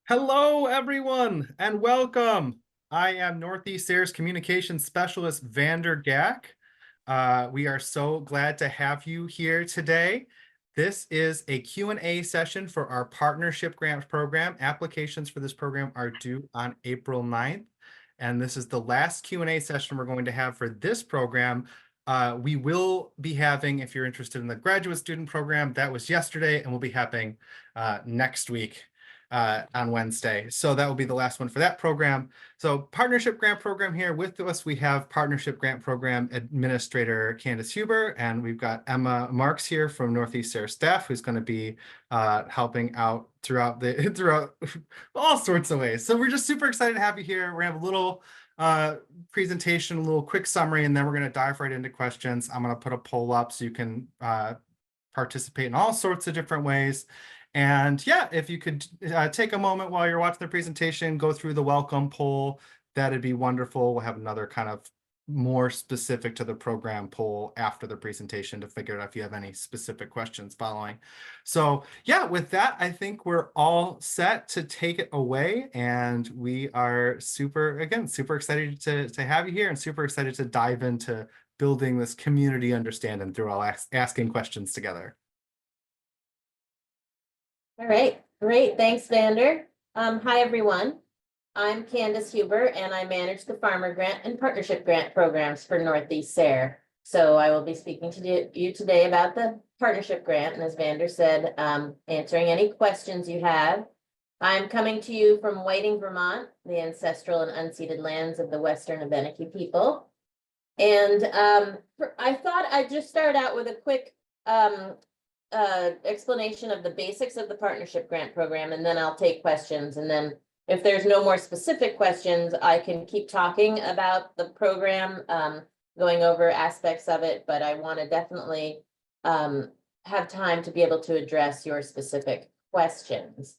Hello, everyone, and welcome. I am Northeast SARE's Communications Specialist, Vander Gack. We are so glad to have you here today. This is a Q&A session for our Partnership Grant Program. Applications for this program are due on April 9th, and this is the last Q&A session we're going to have for this program. We will be having, if you're interested in the graduate student program, that was yesterday, and we'll be having next week. On Wednesday. So that will be the last one for that program. So Partnership Grant Program here with us, we have Partnership Grant Program Administrator Candice Huber, and we've got Emma Marks here from Northeast SARE staff, who's going to be helping out throughout all sorts of ways. So we're just super excited to have you here. We're gonna have a little presentation, a little quick summary, and then we're going to dive right into questions. I'm going to put a poll up so you can participate in all sorts of different ways. And yeah, if you could take a moment while you're watching the presentation, go through the welcome poll, that'd be wonderful. We'll have another kind of more specific to the program poll after the presentation to figure out if you have any specific questions following. So yeah, with that, I think we're all set to take it away. And we are super excited to have you here and super excited to dive into building this community understanding through all asking questions together. All right, great. Thanks, Vander. Hi, everyone. I'm Candice Huber, and I manage the Farmer Grant and Partnership Grant programs for Northeast SARE. So I will be speaking to you today about the Partnership Grant, and as Vander said, answering any questions you have. I'm coming to you from Whiting, Vermont, the ancestral and unceded lands of the Western Abenaki people. And I thought I'd just start out with a quick explanation of the basics of the Partnership Grant Program, and then I'll take questions. And then if there's no more specific questions, I can keep talking about the program, going over aspects of it, but I want to definitely have time to be able to address your specific questions.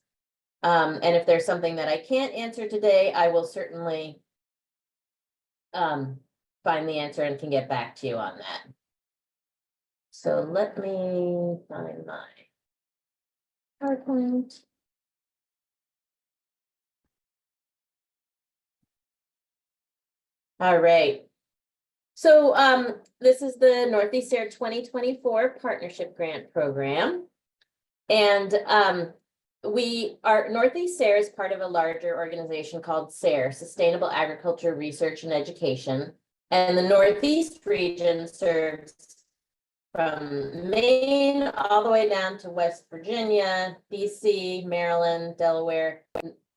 And if there's something that I can't answer today, I will certainly find the answer and can get back to you on that. So let me find my PowerPoint. All right. So this is the Northeast SARE 2024 Partnership Grant Program. And Northeast SARE is part of a larger organization called SARE, Sustainable Agriculture Research and Education. And the Northeast region serves from Maine all the way down to West Virginia, DC, Maryland, Delaware,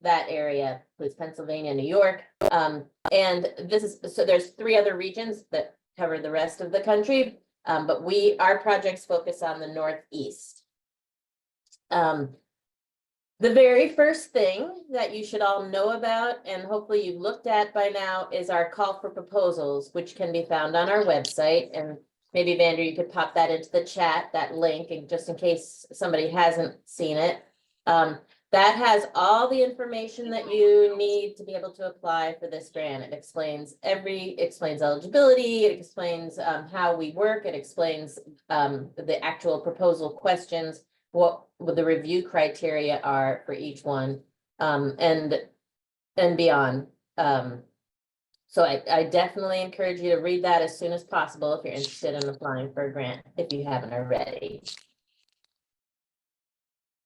that area includes Pennsylvania, New York. And this is, so there's 3 other regions that cover the rest of the country, but our projects focus on the Northeast. The very first thing that you should all know about, and hopefully you've looked at by now, is our call for proposals, which can be found on our website. And maybe Vander, you could pop that into the chat, that link, and just in case somebody hasn't seen it. That has all the information that you need to be able to apply for this grant. It explains eligibility, it explains how we work, it explains the actual proposal questions, what the review criteria are for each one, and beyond. So I definitely encourage you to read that as soon as possible if you're interested in applying for a grant, if you haven't already.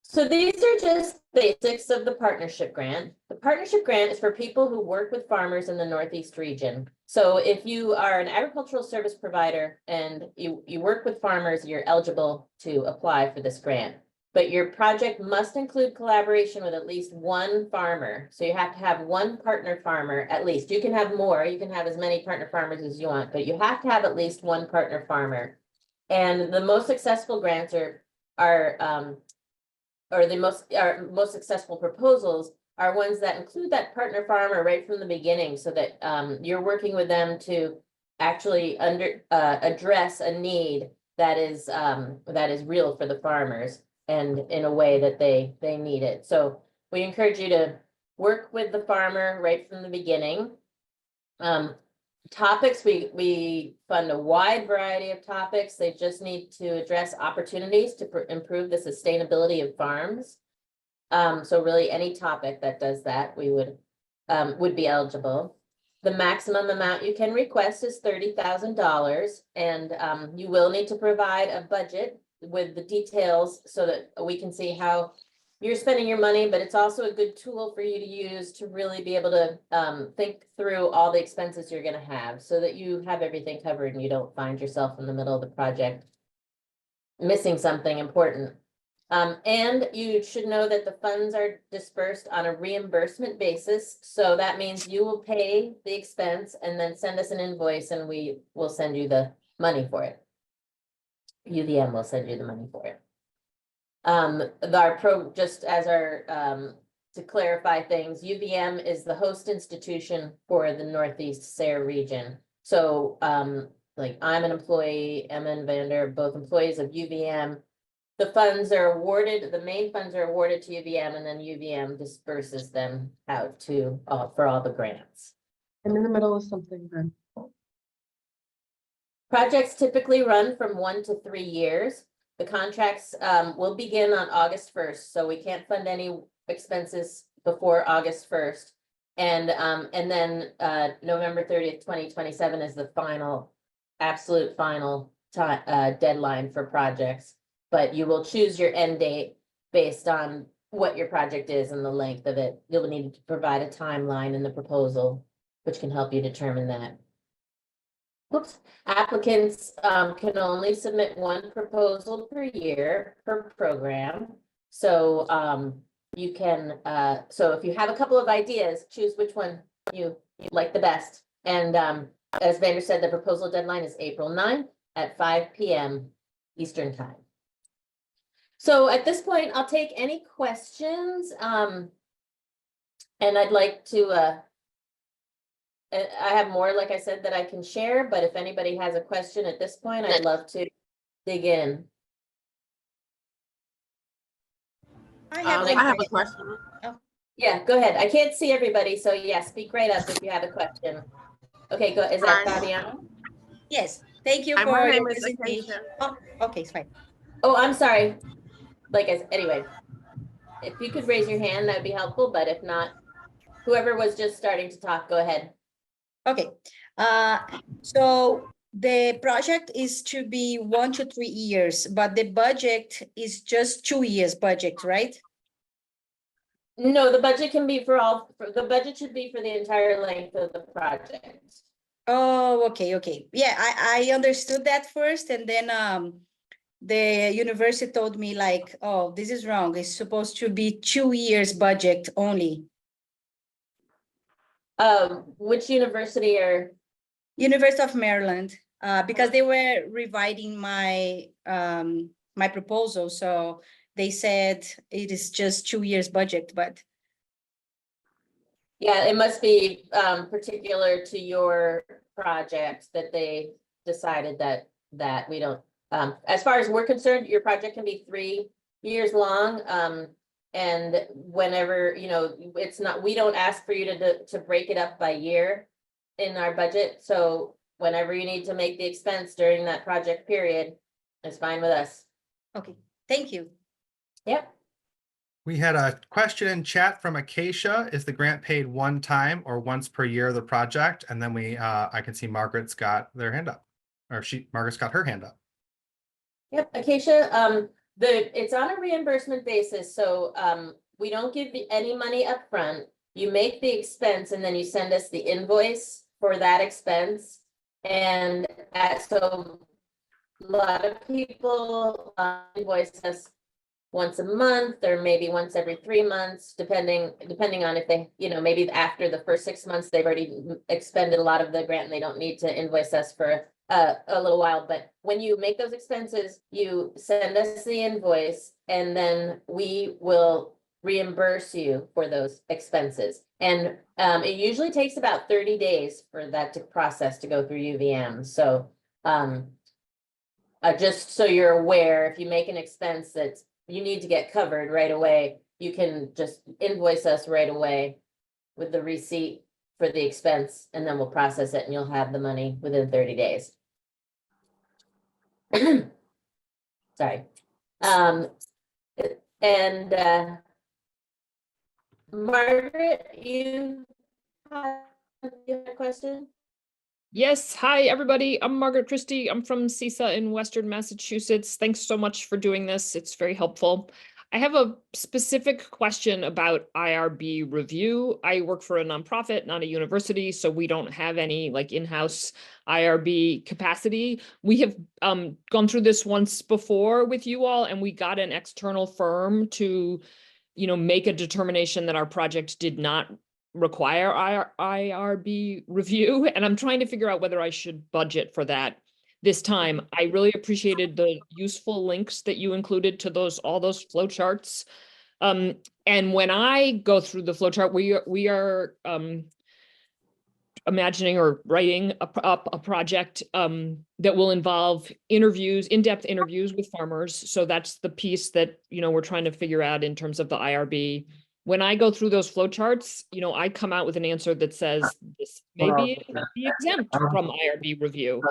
So these are just basics of the Partnership Grant. The Partnership Grant is for people who work with farmers in the Northeast region. So if you are an agricultural service provider and you work with farmers, you're eligible to apply for this grant. But your project must include collaboration with at least one farmer. So you have to have one partner farmer at least. You can have more, you can have as many partner farmers as you want, but you have to have at least one partner farmer. And the most successful grants our most successful proposals are ones that include that partner farmer right from the beginning, so that you're working with them to actually address a need that is real for the farmers and in a way that they need it. So we encourage you to work with the farmer right from the beginning. Topics, we fund a wide variety of topics. They just need to address opportunities to improve the sustainability of farms. So really any topic that does that, we would be eligible. The maximum amount you can request is $30,000, and you will need to provide a budget with the details so that we can see how you're spending your money, but it's also a good tool for you to use to really be able to think through all the expenses you're gonna have so that you have everything covered and you don't find yourself in the middle of the project missing something important. And you should know that the funds are dispersed on a reimbursement basis. So that means you will pay the expense and then send us an invoice and we will send you the money for it. UVM will send you the money for it. Just as our, to clarify things, UVM is the host institution for the Northeast SARE region. So, like I'm an employee, Emma and Vander, both employees of UVM. The funds are awarded, the main funds are awarded to UVM, and then UVM disperses them out to, for all the grants. I'm in the middle of something then. Projects typically run from 1 to 3 years. The contracts will begin on August 1st, so we can't fund any expenses before August 1st. And then November 30th, 2027 is the final, absolute final time deadline for projects. But you will choose your end date based on what your project is and the length of it. You'll need to provide a timeline in the proposal, which can help you determine that. Oops. Applicants can only submit one proposal per year per program. So you can, so if you have a couple of ideas, choose which one you like the best. And as Vander said, the proposal deadline is April 9th at 5 p.m. Eastern time. So at this point, I'll take any questions. And I'd like to, I have more, like I said, that I can share, but if anybody has a question at this point, I'd love to dig in. I have a question. Yeah, go ahead. I can't see everybody, so yeah, speak right up if you have a question. Okay, go. Is that Hi. Fabiana? Yes, thank you My for name your is presentation. Acacia. Oh, okay, it's fine. Oh, I'm sorry. Anyway, if you could raise your hand, that would be helpful, but if not, whoever was just starting to talk, go ahead. Okay, so the project is to be 1 to 3 years, but the budget is just 2 years budget, right? No, the budget can be the budget should be for the entire length of the project. Oh, okay. Yeah, I understood that first, and then the university told me like, oh, this is wrong. It's supposed to be 2 years budget only. Which university are? University of Maryland, because they were rewriting my my proposal, so they said it is just 2 years budget, but Yeah, it must be particular to your project that they decided that we don't, as far as we're concerned, your project can be 3 years long. And whenever, it's not, we don't ask for you to break it up by year in our budget. So whenever you need to make the expense during that project period, it's fine with us. okay, thank you. Yep. We had a question in chat from Acacia. Is the grant paid one time or once per year of the project? And then I can see Margaret's got their hand up, or Margaret's got her hand up. Yep, Acacia, it's on a reimbursement basis, so we don't give you any money up front. You make the expense and then you send us the invoice for that expense. And so a lot of people invoice us once a month or maybe once every 3 months, depending on if they, maybe after the first 6 months, they've already expended a lot of the grant and they don't need to invoice us for a little while. But when you make those expenses, you send us the invoice and then we will reimburse you for those expenses. And it usually takes about 30 days for that process to go through UVM. So just so you're aware, if you make an expense that you need to get covered right away, you can just invoice us right away with the receipt for the expense, and then we'll process it and you'll have the money within 30 days. Sorry. Margaret, you have a question? Yes, hi, everybody. I'm Margaret Christie. I'm from CISA in Western Massachusetts. Thanks so much for doing this. It's very helpful. I have a specific question about IRB review. I work for a nonprofit, not a university, so we don't have any like in-house IRB capacity. We have gone through this once before with you all, and we got an external firm to, make a determination that our project did not require IRB review, and I'm trying to figure out whether I should budget for that this time. I really appreciated the useful links that you included to all those flowcharts. And when I go through the flowchart, we are imagining or writing a project that will involve in-depth interviews with farmers. So that's the piece that we're trying to figure out in terms of the IRB. When I go through those flowcharts, I come out with an answer that says this may be exempt from IRB review,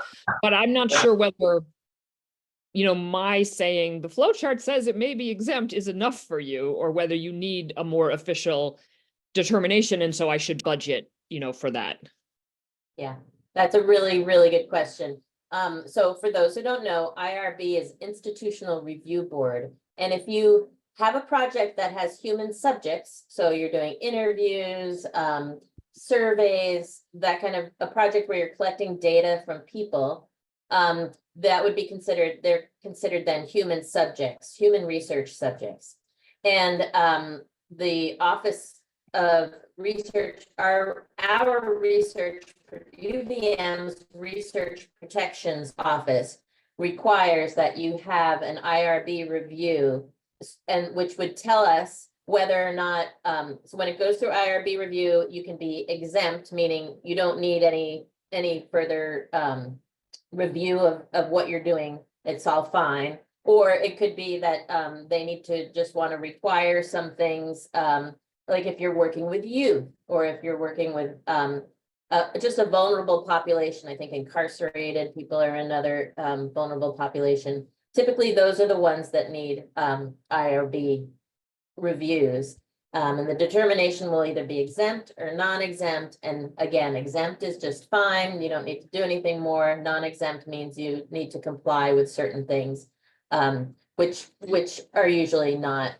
but I'm not sure whether, my saying the flowchart says it may be exempt is enough for you, or whether you need a more official determination. And so I should budget, for that. Yeah, that's a really, really good question. So for those who don't know, IRB is Institutional Review Board. And if you have a project that has human subjects, so you're doing interviews, surveys, that kind of a project where you're collecting data from people, that would be they're considered then human subjects, human research subjects. And the Office of Research, our research, UVM's Research Protections Office requires that you have an IRB review, and which would tell us whether or not, so when it goes through IRB review, you can be exempt, meaning you don't need any further review of what you're doing. It's all fine. Or it could be that they need to just want to require some things, like if you're working with youth, or if you're working with just a vulnerable population. I think incarcerated people are another vulnerable population. Typically, those are the ones that need IRB reviews. And the determination will either be exempt or non-exempt. And again, exempt is just fine. You don't need to do anything more. Non-exempt means you need to comply with certain things, which are usually not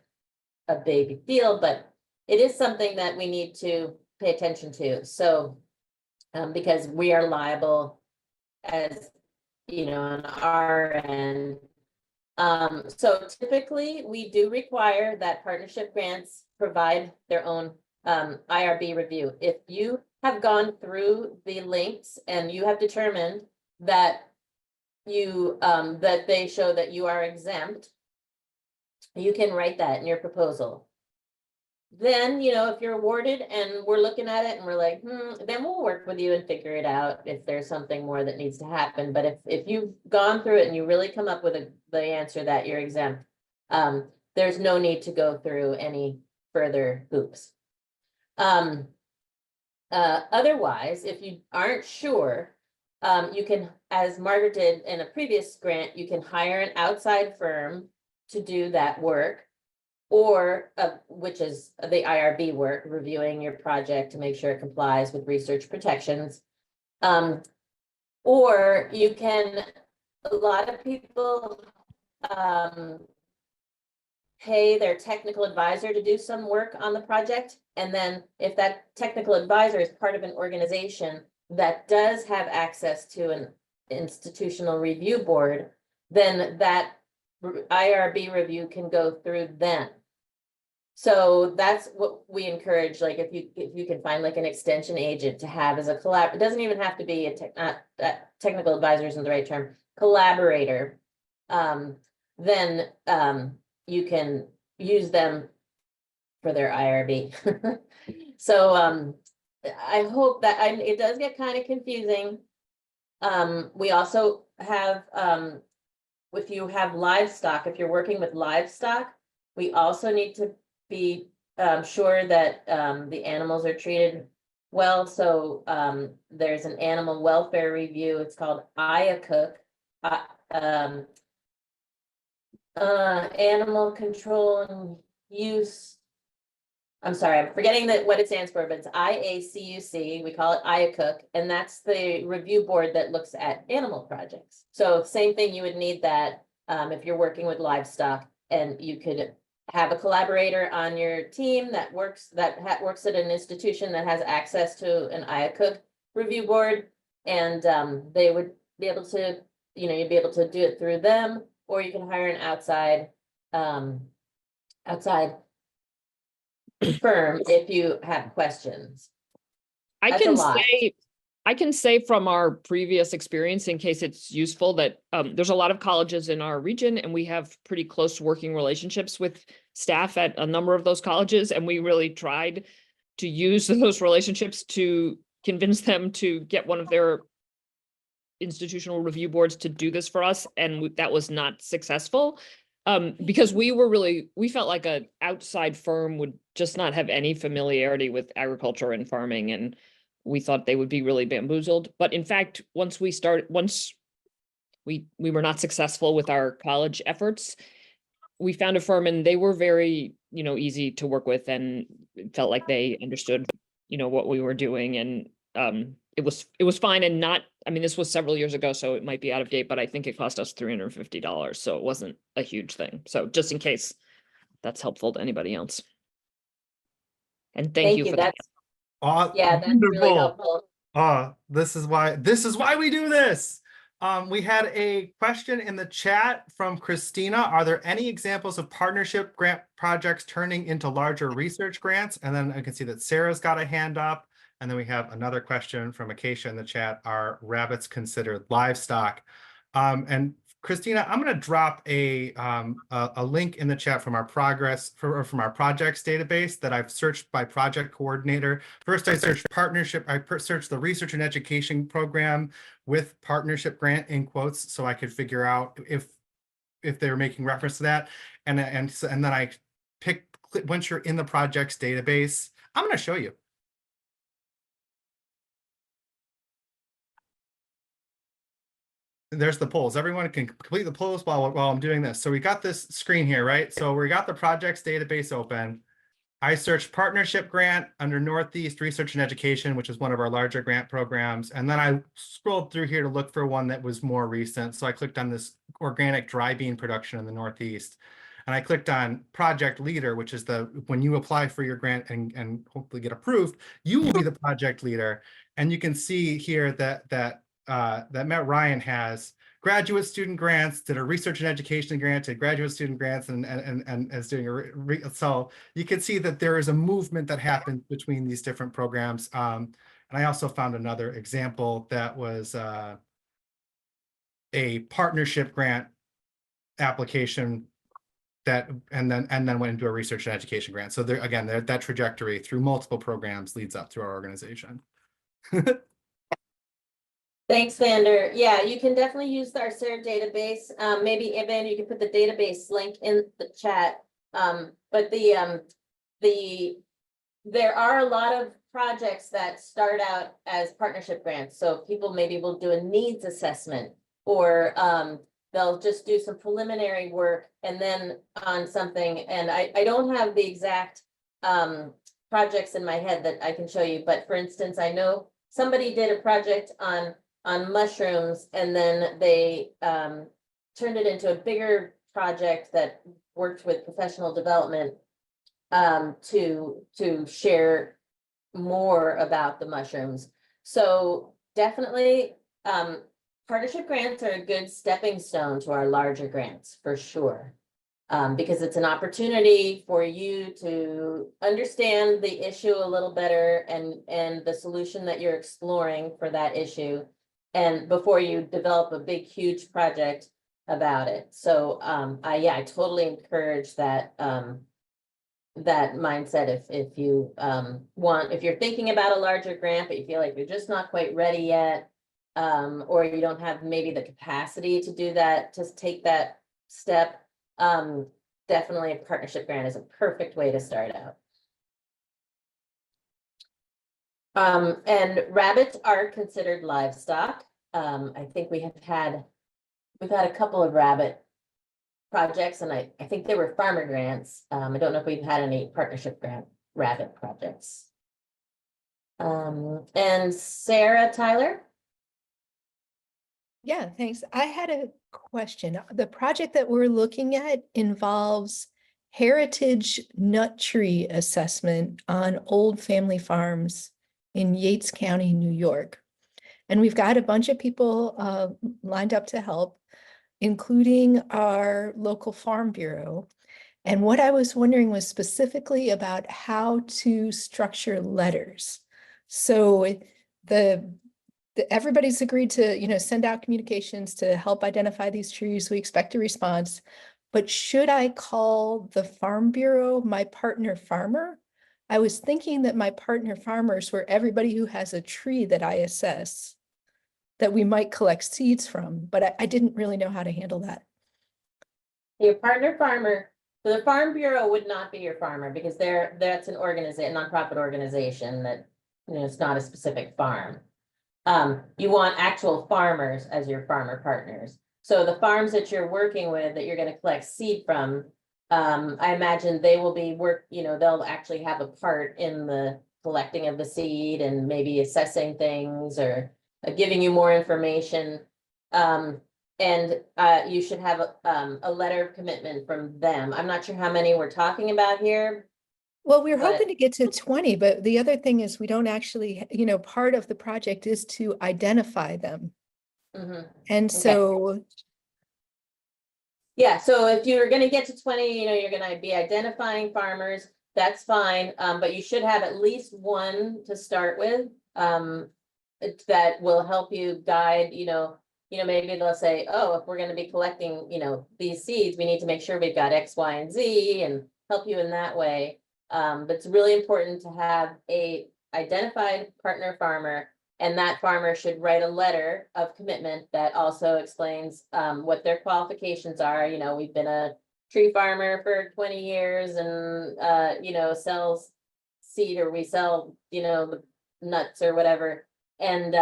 a big deal, but it is something that we need to pay attention to. So, because we are liable as, on our end. So typically we do require that partnership grants provide their own IRB review. If you have gone through the links and you have determined that that they show that you are exempt, you can write that in your proposal. Then, if you're awarded and we're looking at it and we're like, then we'll work with you and figure it out if there's something more that needs to happen. But if you've gone through it and you really come up with the answer that you're exempt, there's no need to go through any further hoops. Otherwise, if you aren't sure, you can, as Margaret did in a previous grant, you can hire an outside firm to do that work, or which is the IRB work, reviewing your project to make sure it complies with research protections. Or you can, a lot of people pay their technical advisor to do some work on the project. And then if that technical advisor is part of an organization that does have access to an institutional review board, then that IRB review can go through them. So that's what we encourage. Like if you can find like an extension agent to have as a it doesn't even have to be technical advisor isn't the right term, collaborator. Then you can use them for their IRB. So I hope that it does get kind of confusing. We also have if you have livestock, if you're working with livestock, we also need to be sure that the animals are treated well. So there's an animal welfare review. It's called IACUC, Animal Control and Use I'm sorry, I'm forgetting what it stands for, but it's IACUC, we call it IACUC, and that's the review board that looks at animal projects. So same thing, you would need that if you're working with livestock, and you could have a collaborator on your team that works at an institution that has access to an IACUC review board, and they would be able to, you'd be able to do it through them, or you can hire an outside firm if you have questions. That's a lot. I can say from our previous experience, in case it's useful, that there's a lot of colleges in our region, and we have pretty close working relationships with staff at a number of those colleges, and we really tried to use those relationships to convince them to get one of their institutional review boards to do this for us, and that was not successful. Because we felt like an outside firm would just not have any familiarity with agriculture and farming, and we thought they would be really bamboozled. But in fact, once we were not successful with our college efforts, we found a firm, and they were very, easy to work with, and it felt like they understood, what we were doing, and it was fine, and not, this was several years ago, so it might be out of date, but I think it cost us $350, so it wasn't a huge thing. So just in case that's helpful to anybody else. And thank you for that. Yeah, that's really helpful. This is why we do this. We had a question in the chat from Christina. Are there any examples of partnership grant projects turning into larger research grants? And then I can see that Sarah's got a hand up. And then we have another question from Acacia in the chat. Are rabbits considered livestock? And Christina, I'm going to drop a link in the chat from our from our projects database that I've searched by project coordinator. First, I searched partnership. I searched the research and education program with partnership grant in quotes, so I could figure out if they were making reference to that. And then I picked, once you're in the projects database, I'm going to show you. There's the polls. Everyone can complete the polls while I'm doing this. So we got this screen here, right? So we got the projects database open. I searched partnership grant under Northeast Research and Education, which is one of our larger grant programs. And then I scrolled through here to look for one that was more recent. So I clicked on this organic dry bean production in the Northeast. And I clicked on project leader, which is when you apply for your grant and hopefully get approved, you will be the project leader. And you can see here that Matt Ryan has graduate student grants, did a research and education grant, did graduate student grants, and is doing so you can see that there is a movement that happens between these different programs. And I also found another example that was a partnership grant application and then went into a research and education grant. So there again, that trajectory through multiple programs leads up to our organization. Thanks, Vander. Yeah, you can definitely use our SARE database. Maybe Evan, you can put the database link in the chat. But there are a lot of projects that start out as partnership grants. So people maybe will do a needs assessment, or they'll just do some preliminary work and then on something. And I don't have the exact projects in my head that I can show you. But for instance, I know somebody did a project on mushrooms, and then they turned it into a bigger project that worked with professional development to share more about the mushrooms. So definitely partnership grants are a good stepping stone to our larger grants for sure, because it's an opportunity for you to understand the issue a little better and the solution that you're exploring for that issue, and before you develop a big, huge project about it. So I totally encourage that that mindset if you if you're thinking about a larger grant, but you feel like you're just not quite ready yet, or you don't have maybe the capacity to do that, to take that step, definitely a partnership grant is a perfect way to start out. And rabbits are considered livestock. I think we've had a couple of rabbit projects, and I think they were farmer grants. I don't know if we've had any partnership grant rabbit projects. And Sarah Tyler? Yeah, thanks. I had a question. The project that we're looking at involves heritage nut tree assessment on old family farms in Yates County, New York. And we've got a bunch of people lined up to help, including our local farm bureau. And what I was wondering was specifically about how to structure letters. So everybody's agreed to, send out communications to help identify these trees. We expect a response. But should I call the Farm Bureau my partner farmer? I was thinking that my partner farmers were everybody who has a tree that I assess that we might collect seeds from, but I didn't really know how to handle that. Your partner farmer, so the Farm Bureau would not be your farmer because that's an organization, nonprofit organization that, it's not a specific farm. You want actual farmers as your farmer partners. So the farms that you're working with, that you're going to collect seed from, I imagine they will be they'll actually have a part in the collecting of the seed and maybe assessing things or giving you more information. And you should have a letter of commitment from them. I'm not sure how many we're talking about here. Well, we're But- hoping to get to 20, but the other thing is we don't actually, part of the project is to identify them. Mhm. And so, Yeah, so if you're gonna get to 20, you're gonna be identifying farmers, that's fine, but you should have at least one to start with. That will help you guide, maybe they'll say, oh, if we're gonna be collecting, these seeds, we need to make sure we've got X, Y, and Z and help you in that way. But it's really important to have a identified partner farmer, and that farmer should write a letter of commitment that also explains what their qualifications are. We've been a tree farmer for 20 years and sells seed, or we sell, the nuts or whatever. And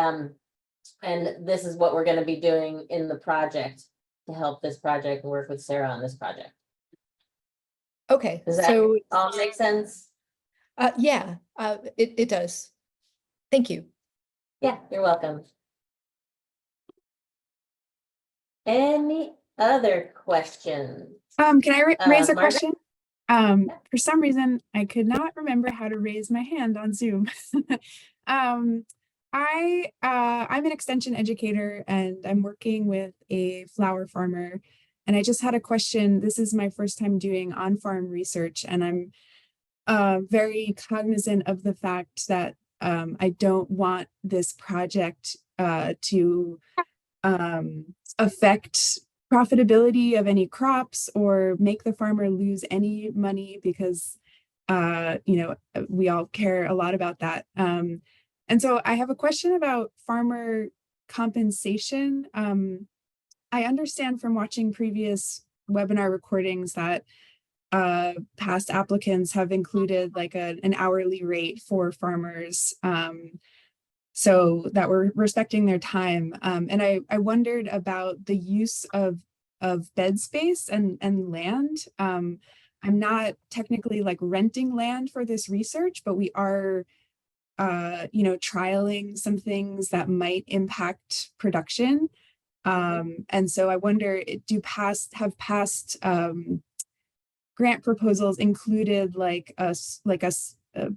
this is what we're going to be doing in the project to help this project and work with Sarah on this project. okay, Does that so, all make sense? yeah, it does. Thank you. Yeah, you're welcome. Any other questions? Can I raise a Margaret? question? For some reason, I could not remember how to raise my hand on Zoom. I'm an extension educator and I'm working with a flower farmer. And I just had a question. This is my first time doing on-farm research, and I'm very cognizant of the fact that I don't want this project to affect profitability of any crops or make the farmer lose any money, because we all care a lot about that. And so I have a question about farmer compensation. I understand from watching previous webinar recordings that past applicants have included like an hourly rate for farmers, so that we're respecting their time. And I wondered about the use of bed space and land. I'm not technically like renting land for this research, but we are trialing some things that might impact production. And so I wonder, have past grant proposals included like a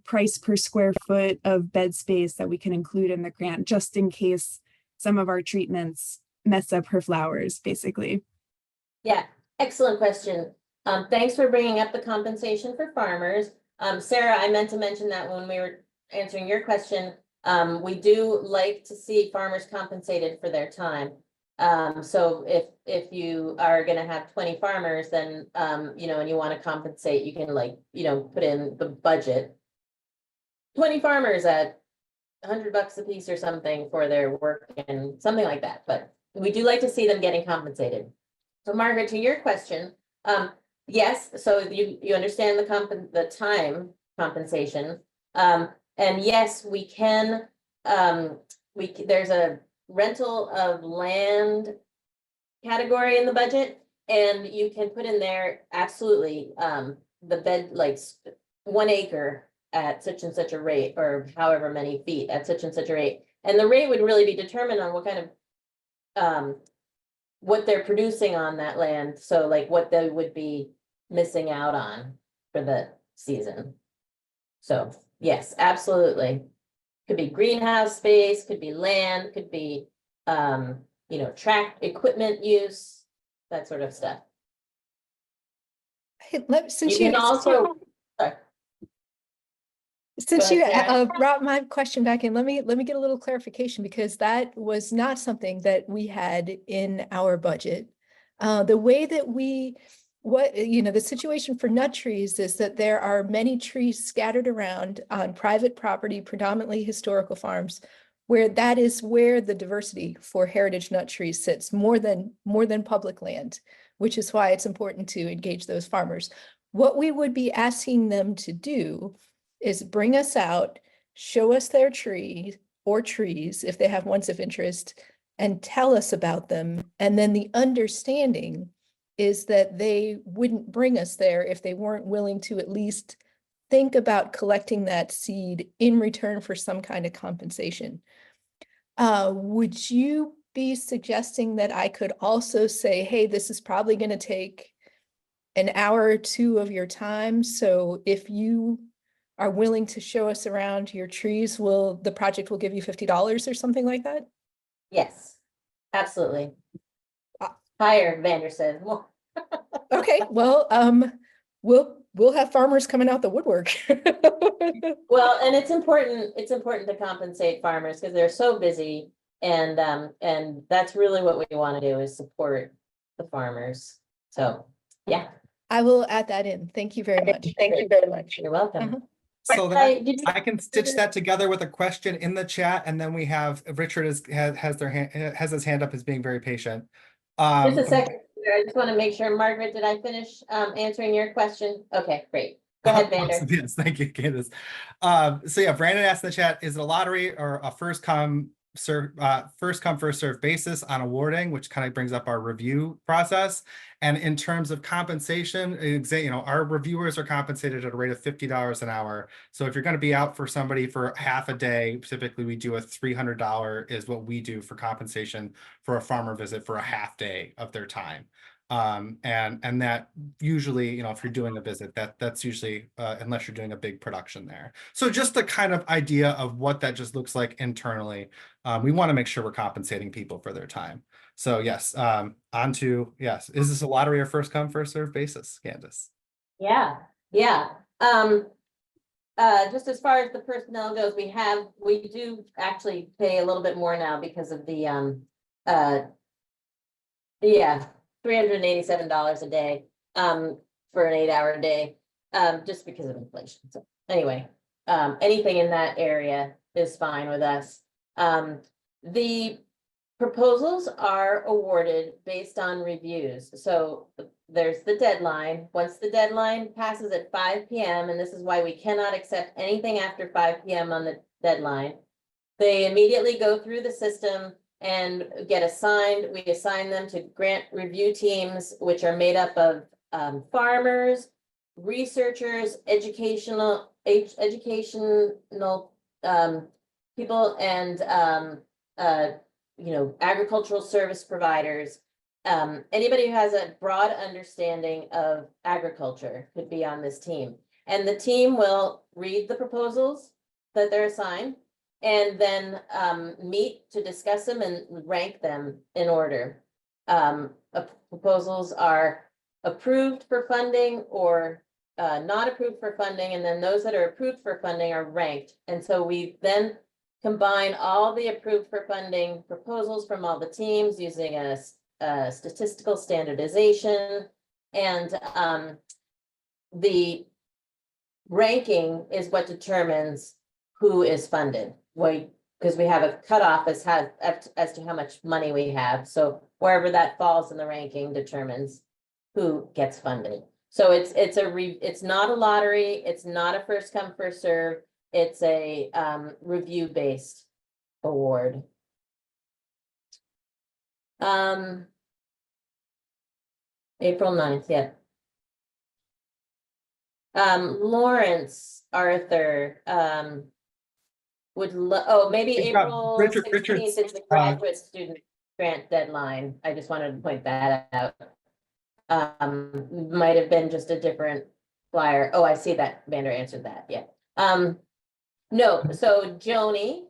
price per square foot of bed space that we can include in the grant, just in case some of our treatments mess up her flowers, basically? Yeah, excellent question. Thanks for bringing up the compensation for farmers. Sarah, I meant to mention that when we were answering your question, we do like to see farmers compensated for their time. So if you are gonna have 20 farmers, then, and you wanna compensate, you can put in the budget. 20 farmers at $100 a piece or something for their work and something like that, but we do like to see them getting compensated. So Margaret, to your question, yes, so you understand the time compensation. And yes, we can, there's a rental of land category in the budget, and you can put in there absolutely the bed, like 1 acre at such and such a rate, or however many feet at such and such a rate. And the rate would really be determined on what kind of, what they're producing on that land. So like what they would be missing out on for the season. So yes, absolutely. Could be greenhouse space, could be land, could be, you know, track equipment use, that sort of stuff. Hey, You can also, sorry. Since Go you ahead, Sarah. brought my question back in, let me get a little clarification, because that was not something that we had in our budget. The way that the situation for nut trees is that there are many trees scattered around on private property, predominantly historical farms, where that is where the diversity for heritage nut trees sits more than public land, which is why it's important to engage those farmers. What we would be asking them to do is bring us out, show us their tree or trees, if they have ones of interest, and tell us about them. And then the understanding is that they wouldn't bring us there if they weren't willing to at least think about collecting that seed in return for some kind of compensation. Would you be suggesting that I could also say, hey, this is probably going to take an hour or two of your time, so if you are willing to show us around your trees, the project will give you $50 or something like that? Yes, absolutely. Uh, Higher, Vander says. Well, Okay, well, we'll have farmers coming out the woodwork. well, and it's important to compensate farmers because they're so busy, and that's really what we want to do, is support the farmers. So, yeah. I will add that in. Thank you very much. Thank you very much. You're welcome. Uh-huh. So that Did you- I can stitch that together with a question in the chat, and then we have Richard has his hand up as being very patient. Just a second, I just want to make sure, Margaret, did I finish answering your question? Okay, great. Go ahead, Vander. Awesome. Yes, thank you, Candice. So yeah, Brandon asked in the chat, is it a lottery or a first come first serve basis on awarding, which kind of brings up our review process. And in terms of compensation, our reviewers are compensated at a rate of $50 an hour. So if you're going to be out for somebody for half a day, typically we do a $300 is what we do for compensation for a farmer visit for a half day of their time. And that usually, if you're doing a visit, that's usually, unless you're doing a big production there. So just the kind of idea of what that just looks like internally. We want to make sure we're compensating people for their time. So yes, yes. Is this a lottery or first come, first serve basis, Candice? Yeah. Just as far as the personnel goes, we do actually pay a little bit more now because of the $387 a day for an 8-hour day, just because of inflation. So anyway, anything in that area is fine with us. The proposals are awarded based on reviews. So there's the deadline. Once the deadline passes at 5 p.m., and this is why we cannot accept anything after 5 p.m. on the deadline, they immediately go through the system and get assigned. We assign them to grant review teams, which are made up of farmers, researchers, educational people, and agricultural service providers. Anybody who has a broad understanding of agriculture could be on this team. And the team will read the proposals that they're assigned, and then meet to discuss them and rank them in order. Proposals are approved for funding or not approved for funding, and then those that are approved for funding are ranked. And so we then combine all the approved for funding proposals from all the teams using a statistical standardization, and the ranking is what determines who is funded. Because we have a cutoff as to how much money we have. So wherever that falls in the ranking determines who gets funded. So it's not a lottery. It's not a first come, first serve. It's a review based award. April 9th, yeah. Lawrence, Arthur, maybe We've got April Richard- 16th Richard's, is the graduate student grant deadline. I just wanted to point that out. Might have been just a different flyer. Oh, I see that. Vander answered that. Yeah. No, so Joni.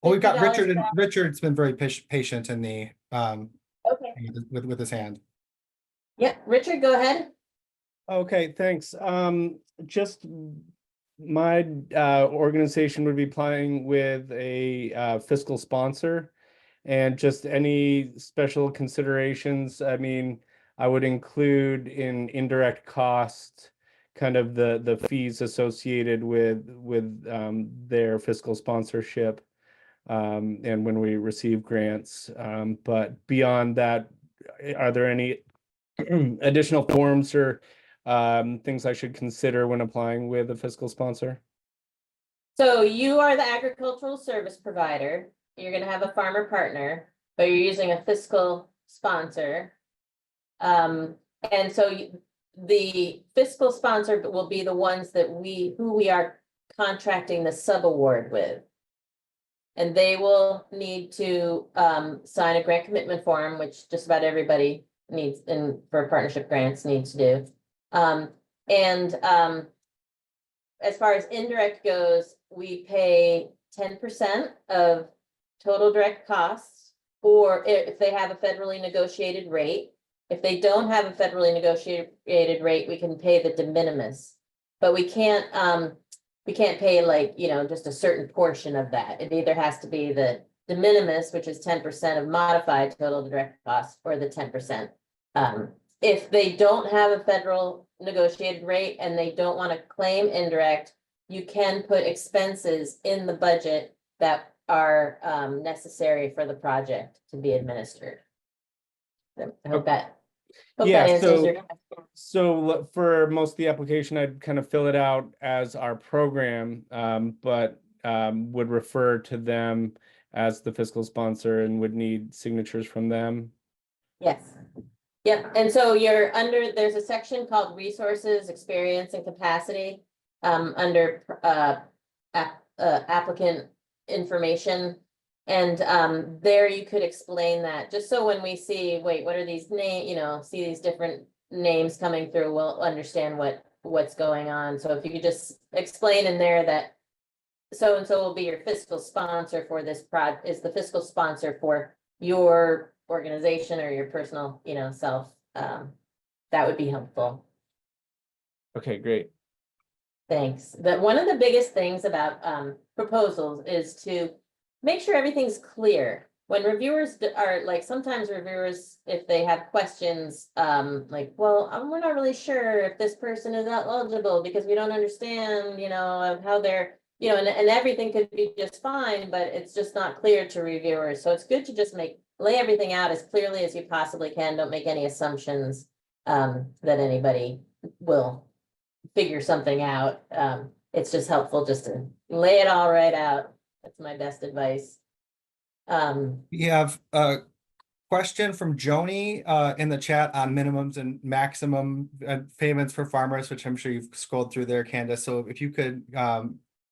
Well, we've got $50 Richard, and Richard's been very patient in the, Okay, with his hand. yeah, Richard, go ahead. Okay, thanks. Just my organization would be applying with a fiscal sponsor, and just any special considerations. I mean, I would include in indirect cost kind of the fees associated with their fiscal sponsorship, and when we receive grants. But beyond that, are there any additional forms or things I should consider when applying with a fiscal sponsor? So you are the agricultural service provider. You're gonna have a farmer partner, but you're using a fiscal sponsor. And so the fiscal sponsor will be the ones that who we are contracting the sub-award with. And they will need to sign a grant commitment form, which just about everybody needs for partnership grants needs to do. As far as indirect goes, we pay 10% of total direct costs, or if they have a federally negotiated rate. If they don't have a federally negotiated rate, we can pay the de minimis, but we can't pay like, just a certain portion of that. It either has to be the de minimis, which is 10% of modified total direct costs, or the 10%. If they don't have a federal negotiated rate and they don't want to claim indirect, you can put expenses in the budget that are necessary for the project to be administered. I hope that answers your question. So for most of the application, I'd kind of fill it out as our program, but would refer to them as the fiscal sponsor and would need signatures from them. Yes. Yep, and so there's a section called resources, experience, and capacity, under applicant information. And there you could explain that, just so when we see, wait, what are these names, see these different names coming through, we'll understand what's going on. So if you could just explain in there that so-and-so will be your fiscal sponsor for this is the fiscal sponsor for your organization or your personal, self, that would be helpful. Okay, great. Thanks. But one of the biggest things about proposals is to make sure everything's clear. When reviewers are sometimes reviewers, if they have questions, we're not really sure if this person is eligible because we don't understand, of how they're, and everything could be just fine, but it's just not clear to reviewers. So it's good to just lay everything out as clearly as you possibly can. Don't make any assumptions that anybody will figure something out. It's just helpful just to lay it all right out. That's my best advice. We have a question from Joni in the chat on minimums and maximum payments for farmers, which I'm sure you've scrolled through there, Candice. So if you could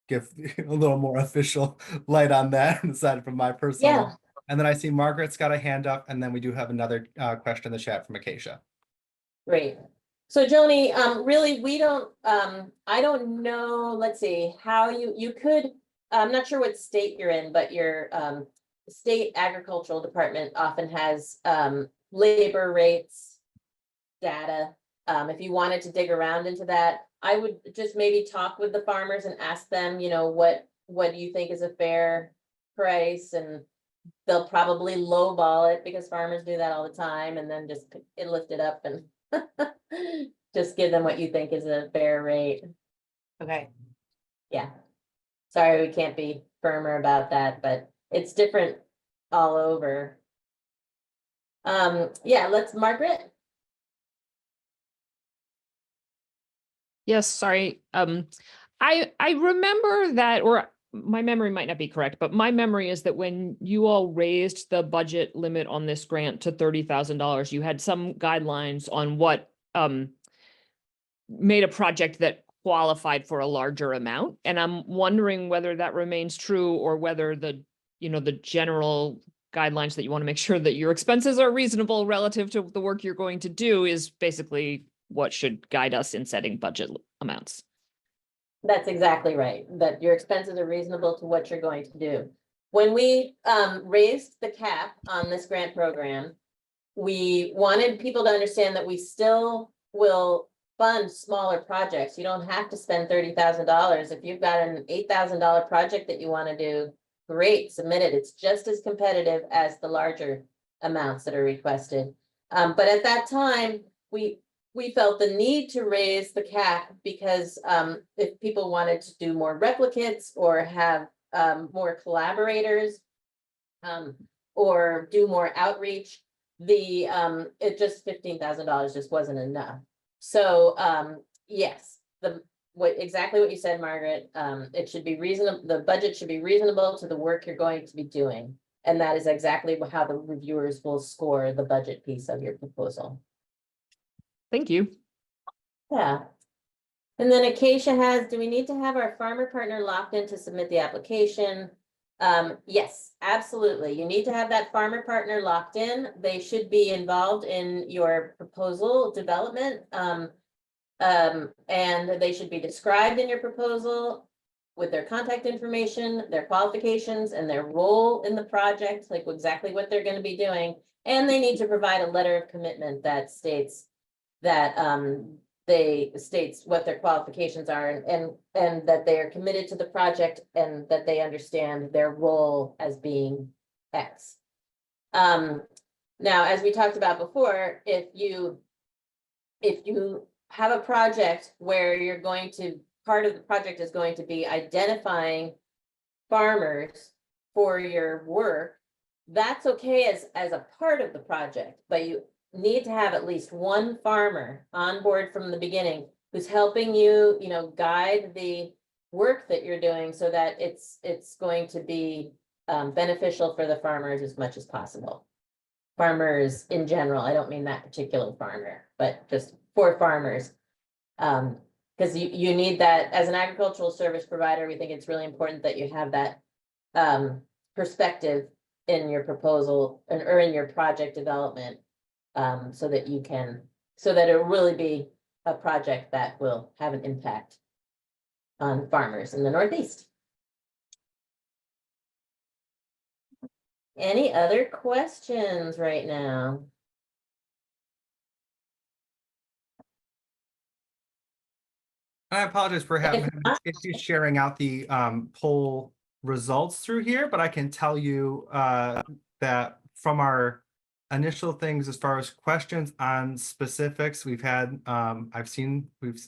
give a little more official light on that, aside from my personal. Yeah. And then I see Margaret's got a hand up, and then we do have another question in the chat from Acacia. Great. So Joni, really, we don't, I don't know, let's see, how you could, I'm not sure what state you're in, but your state agricultural department often has labor rates data. If you wanted to dig around into that, I would just maybe talk with the farmers and ask them, what do you think is a fair price? And they'll probably lowball it because farmers do that all the time, and then just lift it up and just give them what you think is a fair rate. Okay. Yeah. Sorry, we can't be firmer about that, but it's different all over. Yeah, Margaret. Yes, sorry. I remember that, or my memory might not be correct, but my memory is that when you all raised the budget limit on this grant to $30,000, you had some guidelines on what made a project that qualified for a larger amount. And I'm wondering whether that remains true or whether the, the general guidelines that you want to make sure that your expenses are reasonable relative to the work you're going to do is basically what should guide us in setting budget amounts. That's exactly right, that your expenses are reasonable to what you're going to do. When we raised the cap on this grant program, we wanted people to understand that we still will fund smaller projects. You don't have to spend $30,000. If you've got an $8,000 project that you want to do, great, submit it. It's just as competitive as the larger amounts that are requested. But at that time, we felt the need to raise the cap because if people wanted to do more replicates or have more collaborators or do more outreach, it just $15,000 just wasn't enough. So yes, exactly what you said, Margaret. It should be reasonable. The budget should be reasonable to the work you're going to be doing, and that is exactly how the reviewers will score the budget piece of your proposal. Thank you. Yeah. And then Acacia has, do we need to have our farmer partner locked in to submit the application? Yes, absolutely. You need to have that farmer partner locked in. They should be involved in your proposal development. And they should be described in your proposal with their contact information, their qualifications, and their role in the project, like exactly what they're going to be doing. And they need to provide a letter of commitment that states that states what their qualifications are and that they are committed to the project and that they understand their role as being X. Now, as we talked about before, if you have a project where you're going to, part of the project is going to be identifying farmers for your work, that's okay as a part of the project, but you need to have at least one farmer on board from the beginning who's helping you, guide the work that you're doing so that it's going to be beneficial for the farmers as much as possible. Farmers in general, I don't mean that particular farmer, but just for farmers. Because you need that as an agricultural service provider. We think it's really important that you have that perspective in your proposal or in your project development. So that it'll really be a project that will have an impact on farmers in the Northeast. Any other questions right now? I apologize for having issues sharing out the poll results through here, but I can tell you that from our initial things as far as questions on specifics, we've had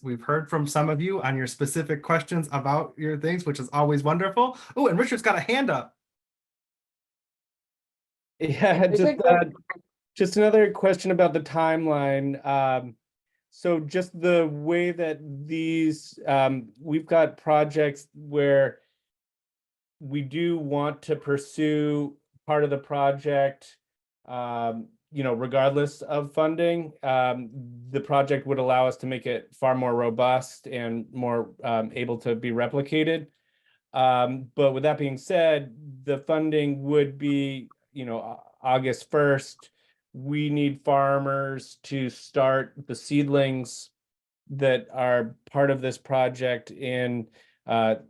we've heard from some of you on your specific questions about your things, which is always wonderful. Oh, and Richard's got a hand up. Yeah, just another question about the timeline. So just the way that these we've got projects where we do want to pursue part of the project regardless of funding. The project would allow us to make it far more robust and more able to be replicated. But with that being said, the funding would be, August 1st. We need farmers to start the seedlings that are part of this project in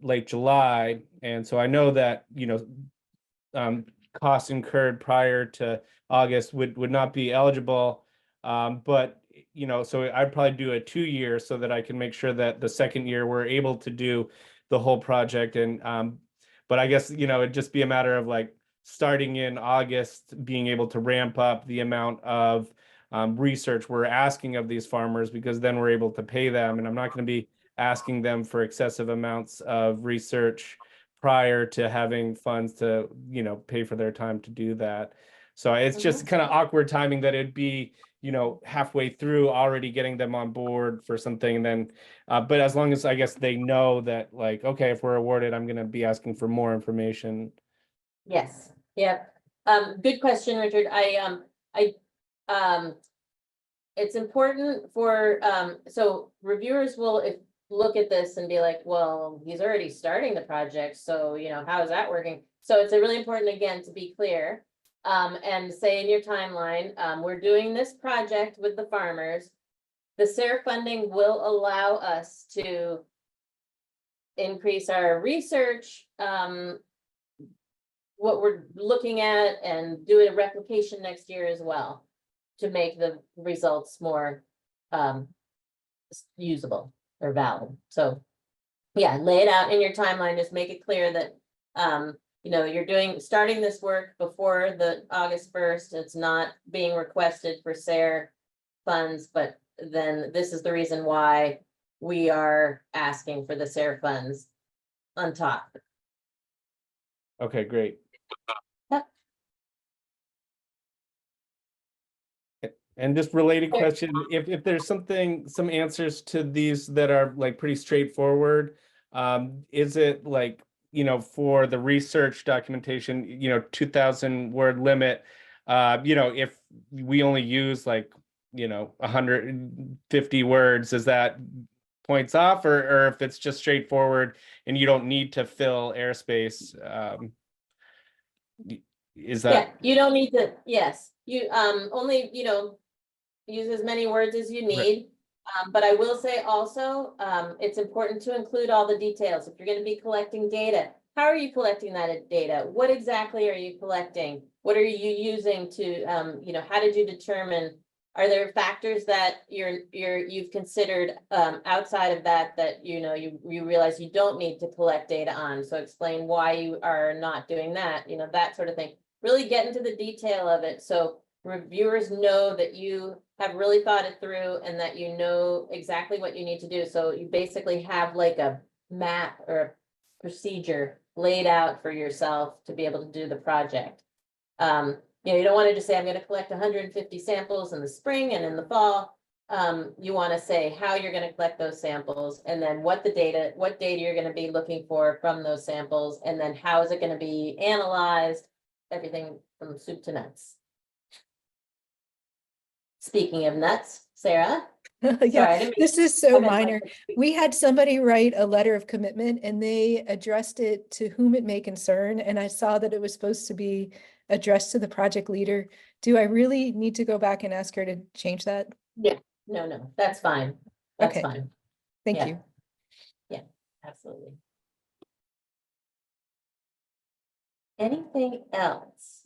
late July. And so I know that, costs incurred prior to August would not be eligible. But, so I'd probably do a 2-year so that I can make sure that the second year we're able to do the whole project. And, but I guess, it'd just be a matter of like starting in August, being able to ramp up the amount of research we're asking of these farmers, because then we're able to pay them. And I'm not going to be asking them for excessive amounts of research prior to having funds to, pay for their time to do that. So it's just kind of awkward timing that it'd be, halfway through already getting them on board for something. And then, but as long as I guess they know that, like, okay, if we're awarded, I'm going to be asking for more information. Yes. Yep. Good question, Richard. It's important for, so reviewers will, look at this and be like, well, he's already starting the project, so, how is that working? So it's really important, again, to be clear. And say in your timeline, we're doing this project with the farmers. The SARE funding will allow us to increase our research, what we're looking at, and do a replication next year as well to make the results more usable or valid. So yeah, lay it out in your timeline, just make it clear that you're starting this work before the August 1st. It's not being requested for SARE funds, but then this is the reason why we are asking for the SARE funds on top. Okay, great. Yep. And just related Sure. question, if there's some answers to these that are like pretty straightforward, is it like, for the research documentation, 2,000 word limit, if we only use like, 150 words, is that points off, or if it's just straightforward and you don't need to fill airspace, is that? Yeah, you don't need to, yes, you only, use as many words as you need. But I will say also, it's important to include all the details. If you're going to be collecting data, how are you collecting that data? What exactly are you collecting? What are you using to, how did you determine? Are there factors that you've considered outside of that you realize you don't need to collect data on? So explain why you are not doing that, that sort of thing. Really get into the detail of it, so reviewers know that you have really thought it through and that you know exactly what you need to do. So you basically have like a map or a procedure laid out for yourself to be able to do the project. You don't want to just say, I'm going to collect 150 samples in the spring and in the fall. You want to say how you're going to collect those samples, and then what data you're going to be looking for from those samples, and then how is it going to be analyzed, everything from soup to nuts. Speaking of nuts, Sarah. Yeah, this is so Go ahead, minor. We had somebody write a letter of commitment and they addressed it to whom it may concern. And I saw that it was supposed to be addressed to the project leader. Do I really need to go back and ask her to change that? Yeah, no, that's fine. That's Okay. fine. Thank Yeah. you. Yeah, absolutely. Anything else?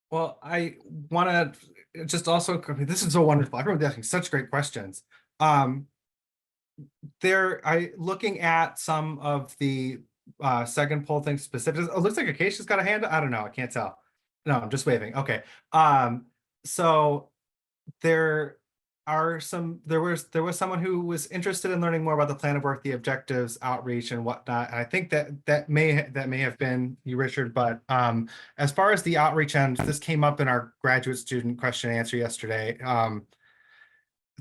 Well, I want to just also, this is so wonderful. Everyone's asking such great questions. Looking at some of the second poll things specific. It looks like Acacia's got a hand. I don't know. I can't tell. No, I'm just waving. Okay. So there was someone who was interested in learning more about the plan of work, the objectives, outreach, and whatnot. And I think that may have been you, Richard. But as far as the outreach end, this came up in our graduate student question and answer yesterday.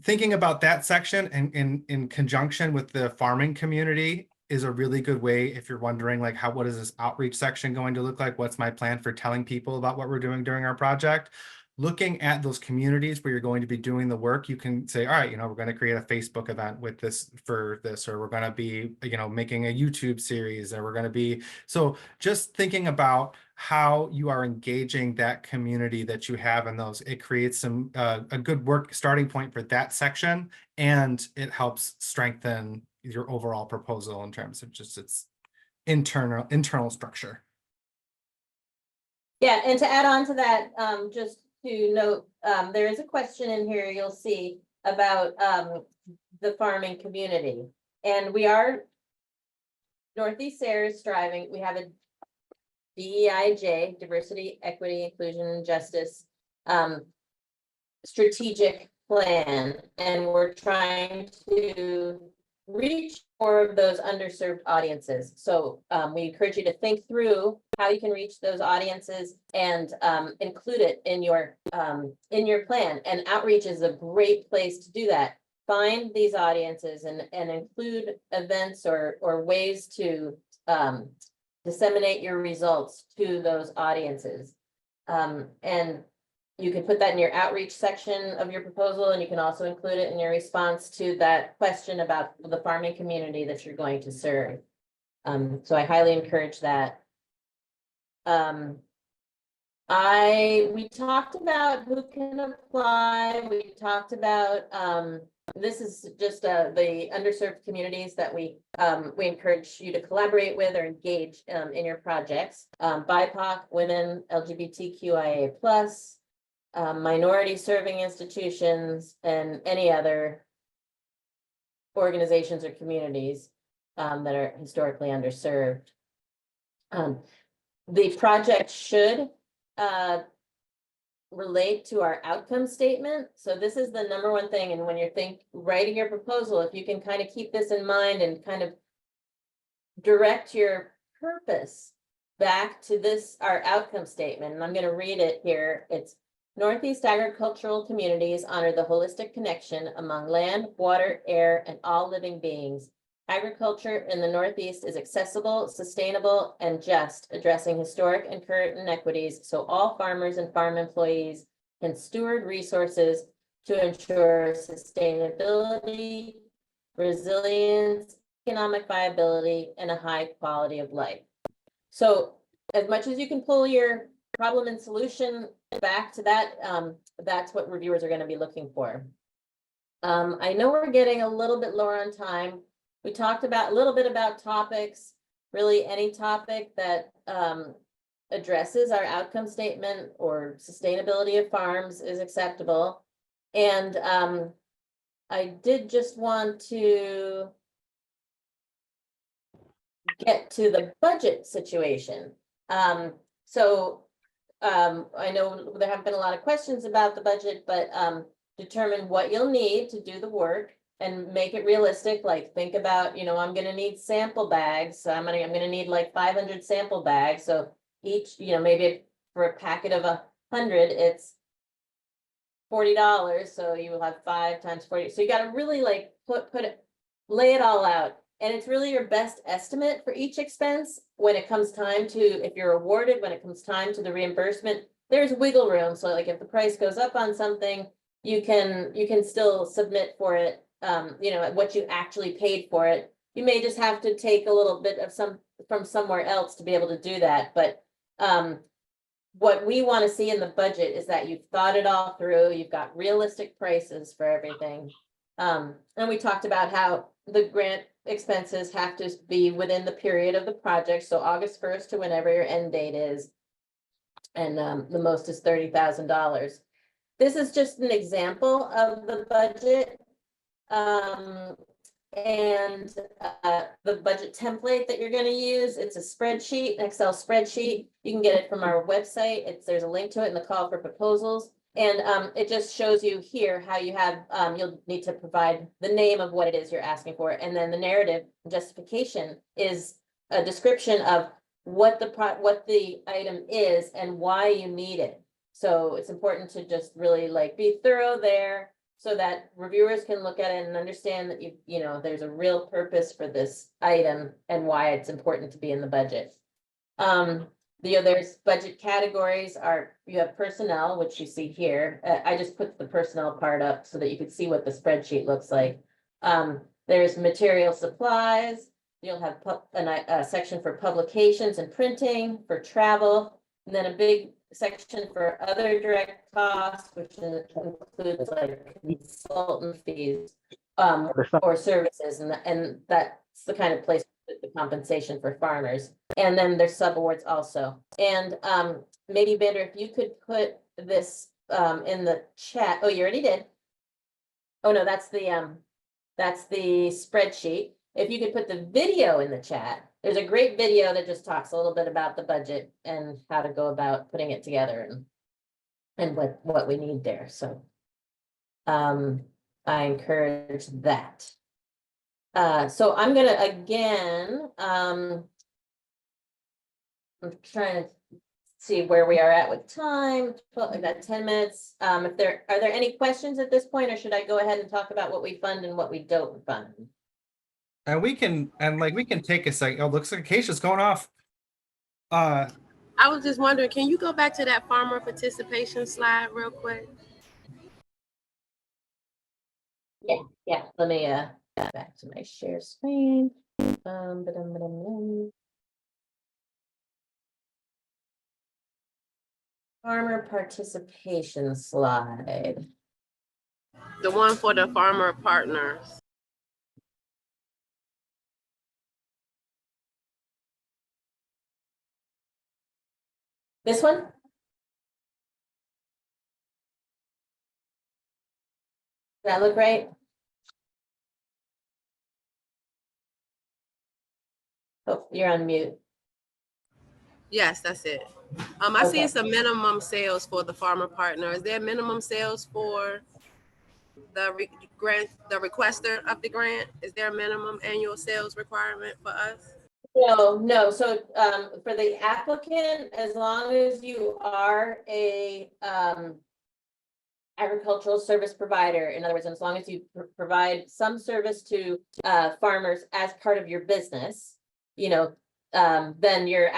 Thinking about that section and in conjunction with the farming community is a really good way if you're wondering like what is this outreach section going to look like? What's my plan for telling people about what we're doing during our project? Looking at those communities where you're going to be doing the work, you can say, all right, we're going to create a Facebook event with this for this, or we're going to be, making a YouTube series, or we're going to be, so just thinking about how you are engaging that community that you have in those, it creates some a good work starting point for that section, and it helps strengthen your overall proposal in terms of just its internal structure. Yeah, and to add on to that, just to note, there is a question in here you'll see about the farming community. And we are, Northeast SARE is striving, we have a DEIJ, Diversity, Equity, Inclusion, and Justice strategic plan. And we're trying to reach more of those underserved audiences. So we encourage you to think through how you can reach those audiences and include it in your plan. And outreach is a great place to do that. Find these audiences and include events or ways to disseminate your results to those audiences. And you can put that in your outreach section of your proposal, and you can also include it in your response to that question about the farming community that you're going to serve. So I highly encourage that. We talked about who can apply. We talked about, this is just the underserved communities that we encourage you to collaborate with or engage in your projects. BIPOC, women, LGBTQIA+, minority serving institutions, and any other organizations or communities that are historically underserved. The project should relate to our outcome statement. So this is the number one thing. And when you're writing your proposal, if you can kind of keep this in mind and kind of direct your purpose back to this, our outcome statement. And I'm going to read it here. It's Northeast agricultural communities honor the holistic connection among land, water, air, and all living beings. Agriculture in the Northeast is accessible, sustainable, and just, addressing historic and current inequities so all farmers and farm employees can steward resources to ensure sustainability, resilience, economic viability, and a high quality of life. So as much as you can pull your problem and solution back to that, that's what reviewers are going to be looking for. I know we're getting a little bit lower on time. We talked about a little bit about topics, really any topic that addresses our outcome statement or sustainability of farms is acceptable. And I did just want to get to the budget situation. I know there haven't been a lot of questions about the budget, but determine what you'll need to do the work and make it realistic. Like think about, you know, I'm going to need sample bags. So I'm going to need like 500 sample bags. So each, you know, maybe for a packet of 100, it's $40. So you will have 5 times 40. So you got to really like lay it all out. And it's really your best estimate for each expense when it comes time to, if you're awarded, when it comes time to the reimbursement, there's wiggle room. So like if the price goes up on something, you can still submit for it, you know, what you actually paid for it. You may just have to take a little bit of from somewhere else to be able to do that. But what we want to see in the budget is that you've thought it all through. You've got realistic prices for everything. And we talked about how the grant expenses have to be within the period of the project. So August 1st to whenever your end date is. And the most is $30,000. This is just an example of the budget. And the budget template that you're going to use, it's a spreadsheet, an Excel spreadsheet. You can get it from our website. There's a link to it in the call for proposals. And it just shows you here how you have, you'll need to provide the name of what it is you're asking for. And then the narrative justification is a description of what the item is and why you need it. So it's important to just really like be thorough there so that reviewers can look at it and understand that you know, there's a real purpose for this item and why it's important to be in the budget. There's budget categories you have personnel, which you see here. I just put the personnel part up so that you could see what the spreadsheet looks like. There's material supplies. You'll have a section for publications and printing, for travel, and then a big section for other direct costs, which includes like consultant fees or services, and that's the kind of place the compensation for farmers. And then there's subawards also. And maybe Vander, if you could put this in the chat. Oh, you already did. Oh no, that's the spreadsheet. If you could put the video in the chat, there's a great video that just talks a little bit about the budget and how to go about putting it together and what we need there. So I encourage that. So I'm gonna again, I'm trying to see where we are at with time. We've got 10 minutes. Are there any questions at this point, or should I go ahead and talk about what we fund and what we don't fund? And we can take a second. Oh, looks like Acacia's going off. I was just wondering, can you go back to that farmer participation slide real quick? Yeah, let me back to my share screen. Ba-dum. Farmer participation slide. The one for the farmer partners. This one? Does that look right? Oh, you're on mute. Yes, that's it. I see Okay. it's a minimum sales for the farmer partner. Is there minimum sales for the grant, the requester of the grant? Is there a minimum annual sales requirement for us? No. So for the applicant, as long as you are a agricultural service provider, in other words, as long as you provide some service to farmers as part of your business, then you're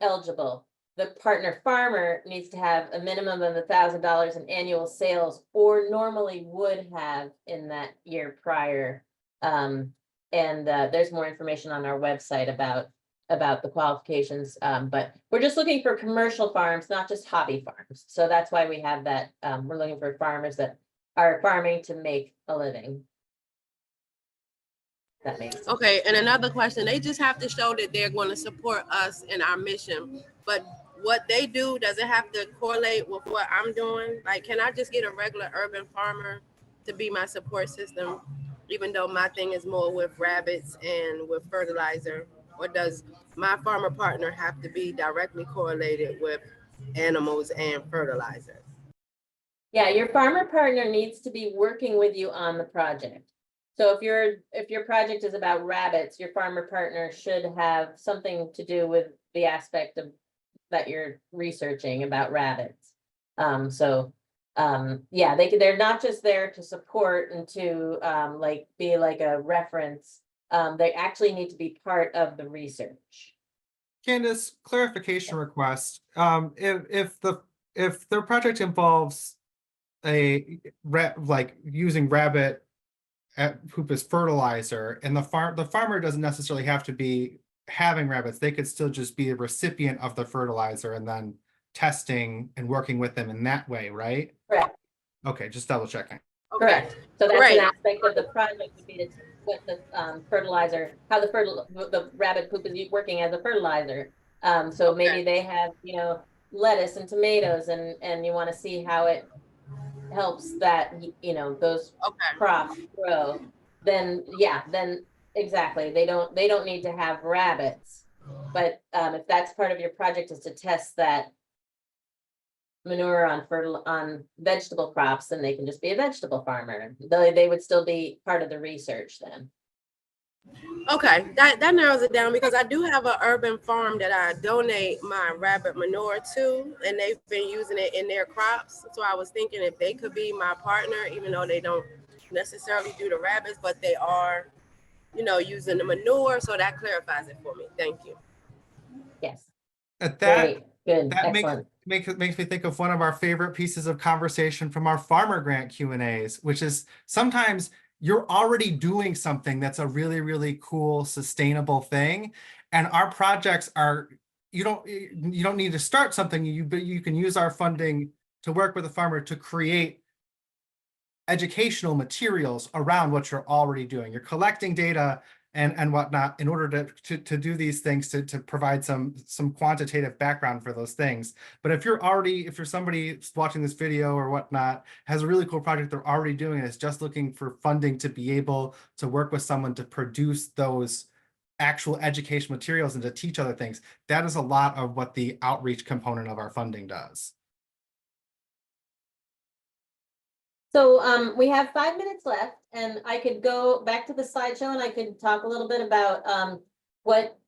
eligible. The partner farmer needs to have a minimum of $1,000 in annual sales, or normally would have in that year prior. And there's more information on our website about the qualifications, but we're just looking for commercial farms, not just hobby farms. So that's why we have that. We're looking for farmers that are farming to make a living. That makes sense. Okay, and another question, they just have to show that they're going to support us in our mission, but what they do, does it have to correlate with what I'm doing? Like, can I just get a regular urban farmer to be my support system, even though my thing is more with rabbits and with fertilizer? Or does my farmer partner have to be directly correlated with animals and fertilizer? Yeah, your farmer partner needs to be working with you on the project. So if your project is about rabbits, your farmer partner should have something to do with the aspect of that you're researching about rabbits. Yeah, they're not just there to support and to like be like a reference. They actually need to be part of the research. Candice, clarification request. If their project involves like using rabbit poop as fertilizer, and the farmer doesn't necessarily have to be having rabbits, they could still just be a recipient of the fertilizer and then testing and working with them in that way, right? Correct. Okay, just double checking. Okay. Correct. So that's Great. an aspect of the project would be to what the fertilizer, how the rabbit poop is working as a fertilizer. So maybe they have, lettuce and tomatoes, and you want to see how it helps that, those crops grow. Then exactly, they don't need to have rabbits. But if that's part of your project, is to test that manure on vegetable crops, then they can just be a vegetable farmer. They would still be part of the research then. Okay, that narrows it down, because I do have an urban farm that I donate my rabbit manure to, and they've been using it in their crops. So I was thinking if they could be my partner, even though they don't necessarily do the rabbits, but they are, using the manure. So that clarifies it for me. Thank you. Yes. At that, Great. Good. that Excellent. makes me think of one of our favorite pieces of conversation from our farmer grant Q&As, which is sometimes you're already doing something that's a really, really cool, sustainable thing. And our projects are, you don't need to start something, but you can use our funding to work with a farmer to create educational materials around what you're already doing. You're collecting data and whatnot in order to do these things, to provide some quantitative background for those things. But if you're somebody watching this video or whatnot, has a really cool project they're already doing and is just looking for funding to be able to work with someone to produce those actual education materials and to teach other things, that is a lot of what the outreach component of our funding does. So we have 5 minutes left, and I could go back to the slideshow and I could talk a little bit about what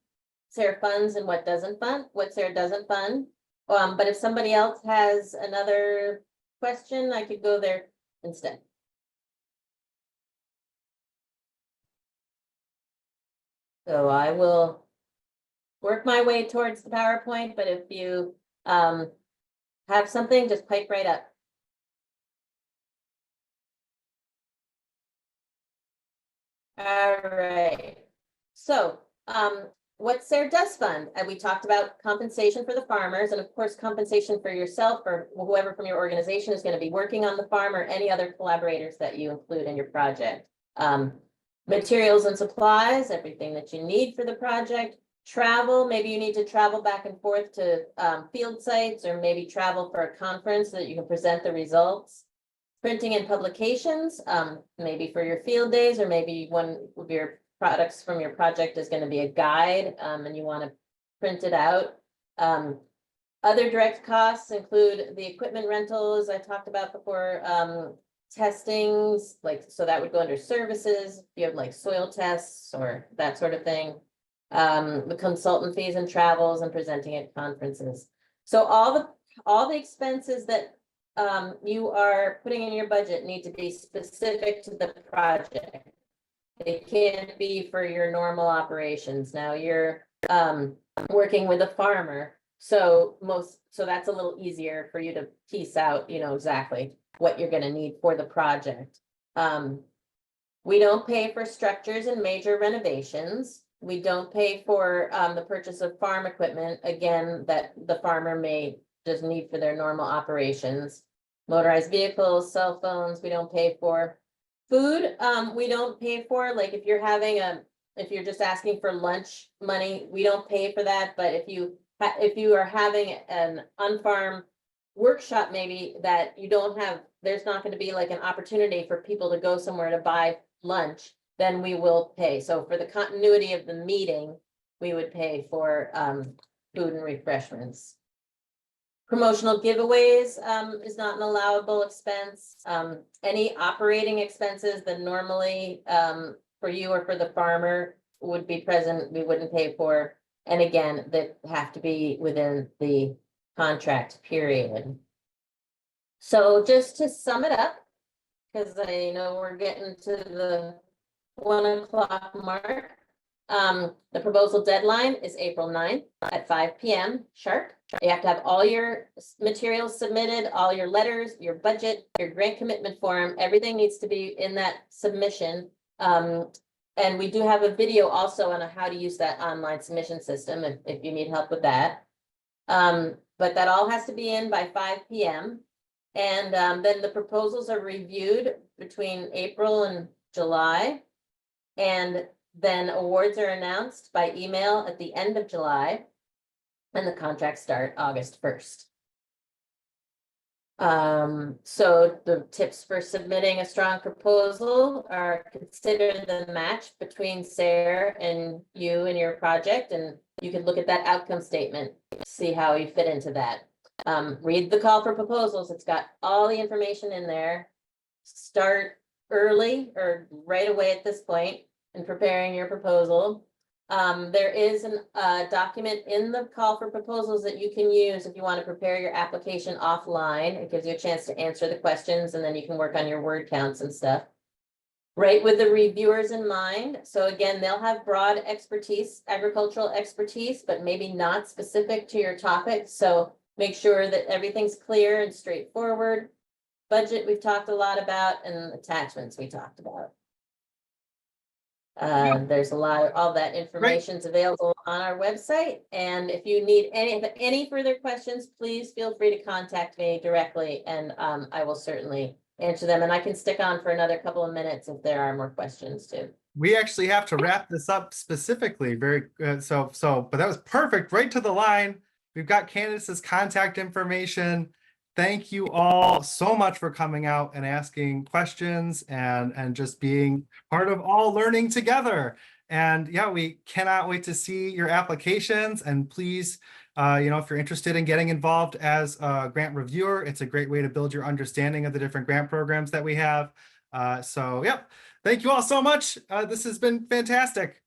SARE funds and what SARE doesn't fund. But if somebody else has another question, I could go there instead. So I will work my way towards the PowerPoint, but if you have something, just pipe right up. All right. So what SARE does fund, and we talked about compensation for the farmers, and of course, compensation for yourself or whoever from your organization is going to be working on the farm, or any other collaborators that you include in your project. Materials and supplies, everything that you need for the project. Travel, maybe you need to travel back and forth to field sites, or maybe travel for a conference so that you can present the results. Printing and publications, maybe for your field days, or maybe one of your products from your project is going to be a guide, and you want to print it out. Other direct costs include the equipment rentals I talked about before, testings, like, so that would go under services, if you have like soil tests or that sort of thing. The consultant fees and travels and presenting at conferences. So all the expenses that you are putting in your budget need to be specific to the project. It can't be for your normal operations. Now you're working with a farmer, so that's a little easier for you to piece out, you know, exactly what you're going to need for the project. We don't pay for structures and major renovations. We don't pay for the purchase of farm equipment, again, that the farmer may just need for their normal operations. Motorized vehicles, cell phones, we don't pay for. Food, we don't pay for, like if you're just asking for lunch money, we don't pay for that. But if you are having an on-farm workshop, maybe that you don't have, there's not going to be like an opportunity for people to go somewhere to buy lunch, then we will pay. So for the continuity of the meeting, we would pay for food and refreshments. Promotional giveaways is not an allowable expense. Any operating expenses that normally for you or for the farmer would be present, we wouldn't pay for. And again, that have to be within the contract period. So just to sum it up, because I know we're getting to the 1 o'clock mark. The proposal deadline is April 9th at 5 p.m. sharp. You have to have all your materials submitted, all your letters, your budget, your grant commitment form, everything needs to be in that submission. And we do have a video also on how to use that online submission system if you need help with that. But that all has to be in by 5 p.m. And then the proposals are reviewed between April and July. And then awards are announced by email at the end of July, and the contracts start August 1st. So the tips for submitting a strong proposal are consider the match between SARE and you and your project, and you can look at that outcome statement, see how you fit into that. Read the call for proposals. It's got all the information in there. Start early or right away at this point in preparing your proposal. There is a document in the call for proposals that you can use if you want to prepare your application offline. It gives you a chance to answer the questions, and then you can work on your word counts and stuff. Right with the reviewers in mind. So again, they'll have broad expertise, agricultural expertise, but maybe not specific to your topic. So make sure that everything's clear and straightforward. Budget we've talked a lot about, and attachments we talked about. There's a lot of all that information's available on our website. And if you need any further questions, please feel free to contact me directly, and I will certainly answer them. And I can stick on for another couple of minutes if there are more questions too. We actually have to wrap this up specifically. But that was perfect, right to the line. We've got Candice's contact information. Thank you all so much for coming out and asking questions and just being part of all learning together. And yeah, we cannot wait to see your applications. And please, if you're interested in getting involved as a grant reviewer, it's a great way to build your understanding of the different grant programs that we have. So yeah, thank you all so much. This has been fantastic.